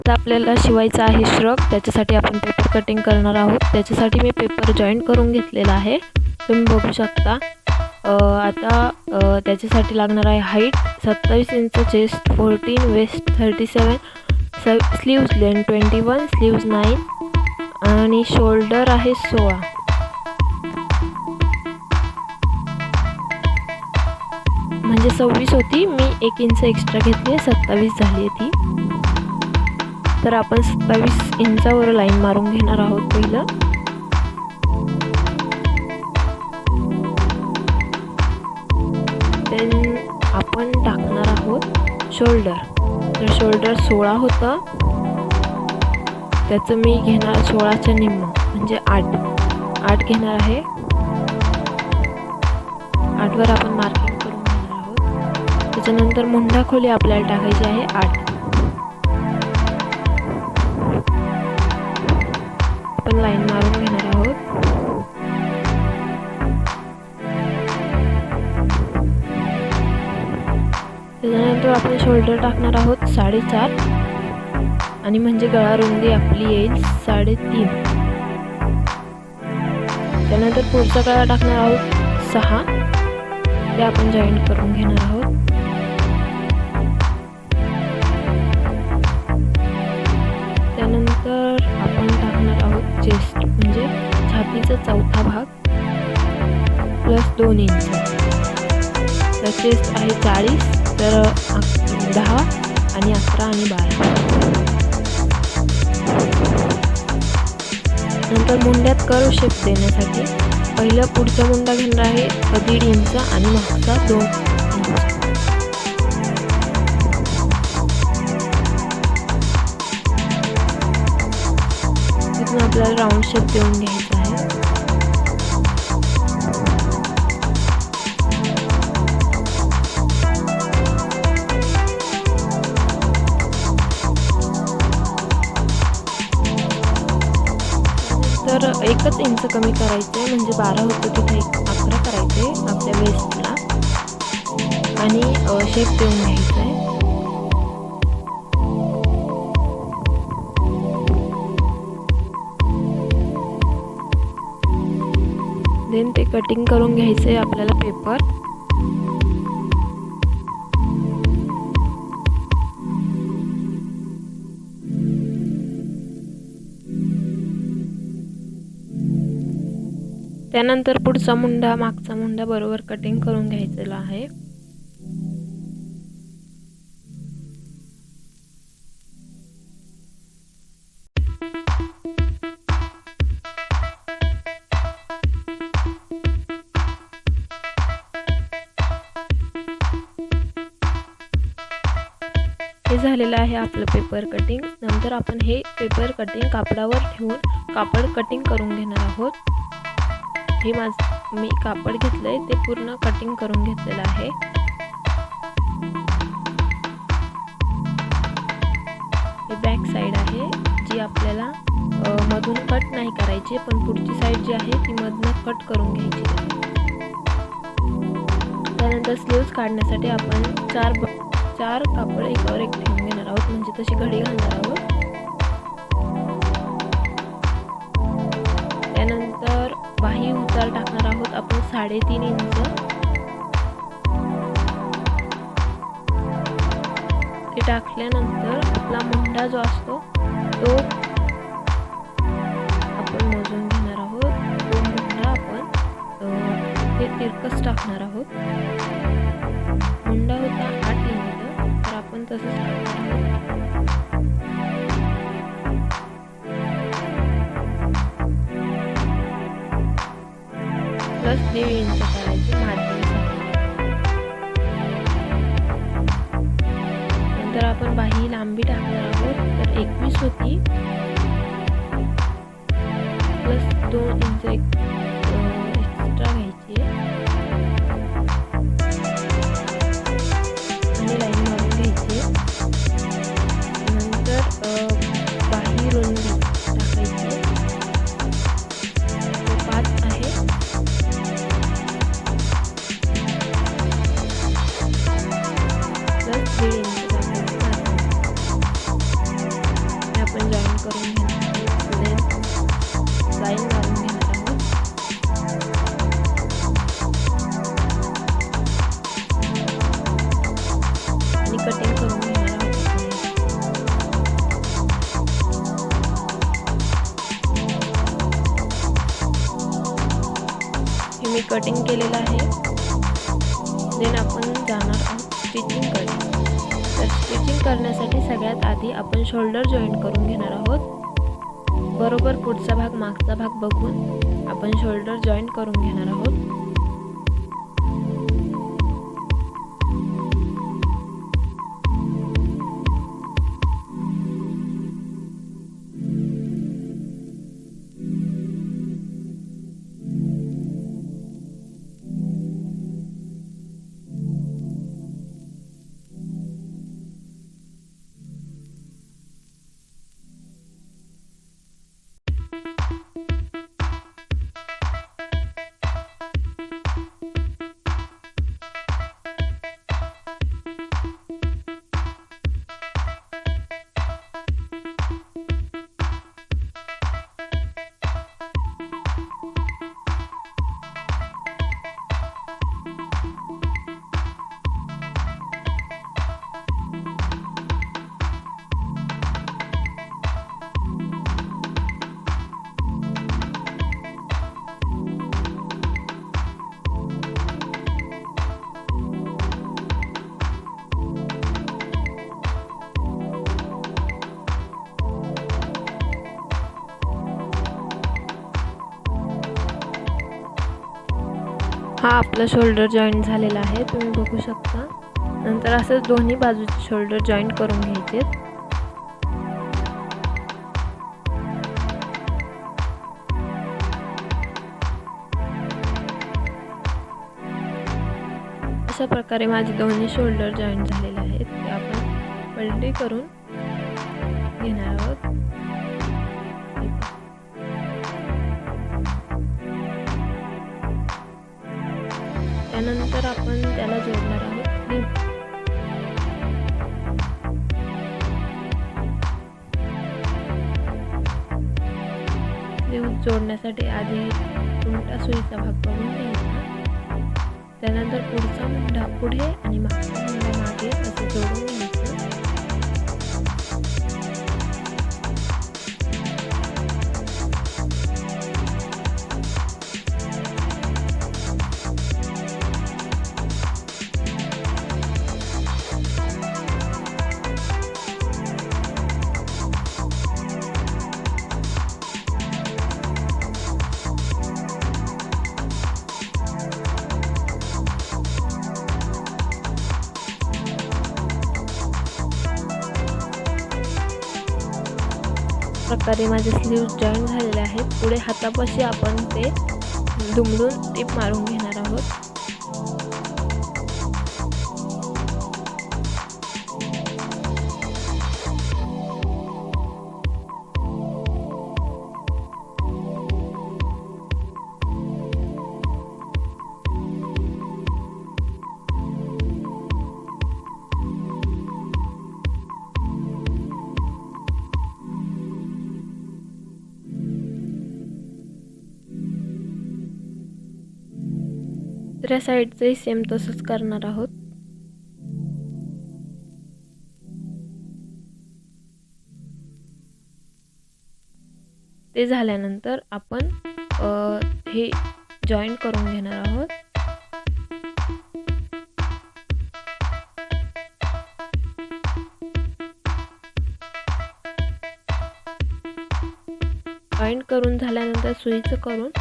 आता आपल्याला शिवायचा आहे श्रग, त्याच्यासाठी आपण पेपर कटिंग करणार आहोत। त्याच्यासाठी मी पेपर जॉईंट करून घेतलेला आहे, तुम्ही बघू शकता। आता त्याच्यासाठी लागणार आहे height 27 inch, chest 14, waist 37, sleeves length 21, sleeves 9 आणि शोल्डर आहे 16। म्हणजे 26 होती, मी 1 इंच एक्स्ट्रा घेतली, 27 झाली ती। तर आपण 27 इंचावर लाईन मारून घेणार आहोत पहिलं। देन आपण टाकणार आहोत शोल्डर। तर शोल्डर 16 होतं, त्याचं मी घेणार 16च्या निम्म म्हणजे 8 घेणार आहे। 8 वर आपण मार्किंग करून घेणार आहोत। त्याच्यानंतर मुंडा खोली आपल्याला टाकायची आहे 8। आपण लाईन मारून घेणार आहोत। त्याच्यानंतर आपण शोल्डर टाकणार आहोत 4.5 आणि म्हणजे गळा रुंदी आपली येईल 3.5। त्यानंतर पुढचा गळा टाकणार आहोत 6, ते आपण जॉईंट करून घेणार आहोत। त्यानंतर आपण टाकणार आहोत चेस्ट म्हणजे छातीचा चौथा भाग प्लस 2 इंच। तर चेस्ट आहे 40, तर 10 आणि 11 आणि 12। नंतर मुंड्यात कर्व शेप देण्यासाठी पहिलं पुढचा मुंडा घेणार आहे 1.5 इंच आणि मागचा 2 इंच। इथून आपल्याला राऊंड शेप देऊन घ्यायचा आहे। तर 1 इंच कमी करायचे म्हणजे 12 होतं, तिथे 11 करायचे आपल्या वेस्टला आणि शेप देऊन घ्यायचा आहे। देन ते कटिंग करून घ्यायचं आहे आपल्याला पेपर। त्यानंतर पुढचा मुंडा मागचा मुंडा बरोबर कटिंग करून घ्यायचा आहे। हे झालेलं आहे आपलं पेपर कटिंग। नंतर आपण हे पेपर कटिंग कापडावर ठेवून कापड कटिंग करून घेणार आहोत। हे मी कापड घेतलंय, ते पूर्ण कटिंग करून घेतलेलं आहे। हे बॅक साइड आहे, जी आपल्याला मधून कट नाही करायची, पण पुढची साइड जी आहे ती मधनं कट करून घ्यायची आहे। त्यानंतर स्लीव्स काढण्यासाठी आपण चार कापड एकावर एक ठेवून घेणार आहोत, म्हणजे तशी घडी घालणार आहोत। त्यानंतर बाही उतार टाकणार आहोत आपण 3.5 इंच। ते टाकल्यानंतर आपला मुंडा जो असतो तो आपण मोजून घेणार आहोत। तो मुंडा आपण ते तिरकस टाकणार आहोत। मुंडा होता 8 इंच, तर आपण तसंच टाकणार आहोत। प्लस 1.5 इंच करायचे मार्जिनसाठी। नंतर आपण बाही लांबी टाकणार आहोत, तर 21 होती, प्लस 2 इंच एक्स्ट्रा घ्यायची आणि लाईन मारून घ्यायची। नंतर बाही रुंदी टाकायची, 5 आहे, प्लस 1.5 इंच टाकायची। कटिंग केलेलं आहे. देन आपण जाणार आहोत स्टिचिंगकडे. तर स्टिचिंग करण्यासाठी सगळ्यात आधी आपण शोल्डर जॉईंट करून घेणार आहोत. बरोबर पुढचा भाग मागचा भाग बघून आपण शोल्डर जॉईंट करून घेणार आहोत. हा आपला शोल्डर जॉईंट झालेला आहे, तुम्ही बघू शकता. नंतर असं दोन्ही बाजूचे शोल्डर जॉईंट करून घ्यायचे. अशा प्रकारे माझे दोन्ही शोल्डर जॉईंट झालेले आहेत. ते आपण पलटी करून घेणार आहोत. त्यानंतर आपण त्याला जोडणार आहोत स्लीव जोडण्यासाठी आधी उलटा सुईचा भाग बघून घ्यायचा. त्यानंतर पुढचा मुंडा पुढे आणि मागचा मुंडा मागे असे जोडून घ्यायचं. प्रकारे माझे स्लीव्ज जॉईन झालेले आहेत. पुढे हातापाशी आपण ते दुमडून टिप मारून घेणार आहोत. दुसऱ्या साईडचंही सेम तसंच करणार आहोत. ते झाल्यानंतर आपण हे जॉईंट करून घेणार आहोत. जॉईंट करून झाल्यानंतर सुईचं करून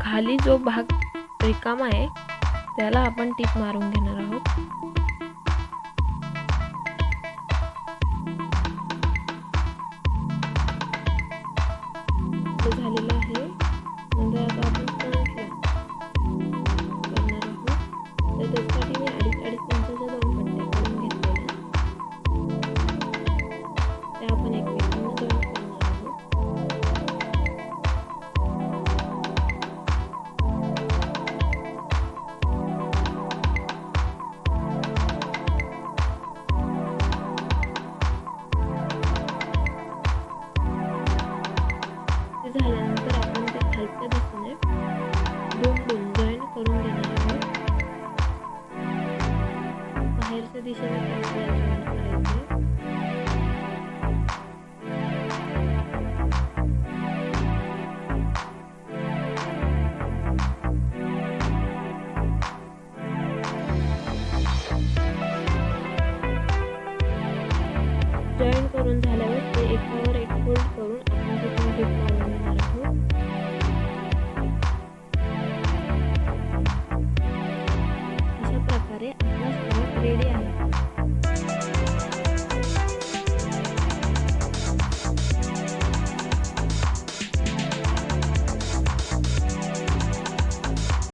खाली जो भाग रिकामा आहे त्याला आपण टिप मारून घेणार आहोत. झालेलं आहे. नंतर आता आपण फ्रंटला करणार आहोत. तर त्यासाठी मी 2.5 इंचाच्या 2 पट्ट्या करून घेतलेल्या त्या आपण एकमेकांना जॉईन करणार आहोत. प्रकारे आपला स्क्रब रेडी आहे.